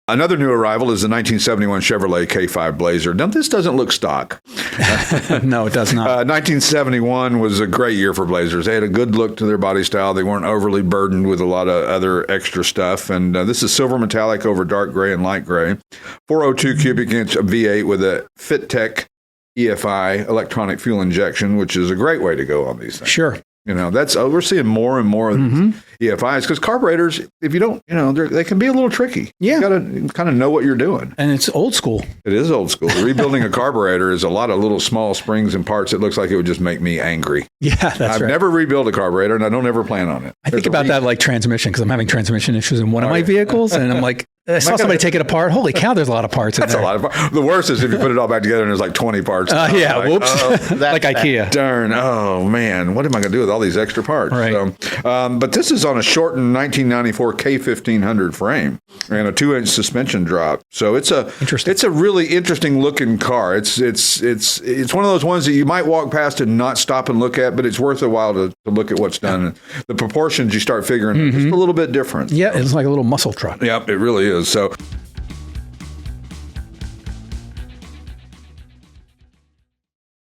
Another new arrival is the 1971 Chevrolet K5 Blazer. Now, this doesn't look stock. No, it does not. 1971 was a great year for Blazers. They had a good look to their body style. They weren't overly burdened with a lot of other extra stuff. And this is silver metallic over dark gray and light gray. 402 cubic inch V8 with a FitTech EFI electronic fuel injection, which is a great way to go on these things. Sure. We're seeing more and more of these EFIs because carburetors, if you don't, they can be a little tricky. Yeah. You got to kind of know what you're doing. And it's old school. It is old school. Rebuilding a carburetor is a lot of little small springs and parts. It looks like it would just make me angry. Yeah, that's right. I've never rebuilt a carburetor, and I don't ever plan on it. I think about that like transmission because I'm having transmission issues in one of my vehicles, and I'm like, I saw somebody take it apart. Holy cow, there's a lot of parts in there. That's a lot of parts. The worst is if you put it all back together and there's like 20 parts. Whoops. Like IKEA. Darn. Oh, man. What am I going to do with all these extra parts? Right. So, but this is on a shortened 1994 K1500 frame and a 2-inch suspension drop. So it's a really interesting looking car. It's one of those ones that you might walk past and not stop and look at, but it's worth a while to look at what's done. And the proportions you start figuring just a little bit different. Yeah, it's like a little muscle truck. Yep, it really is. So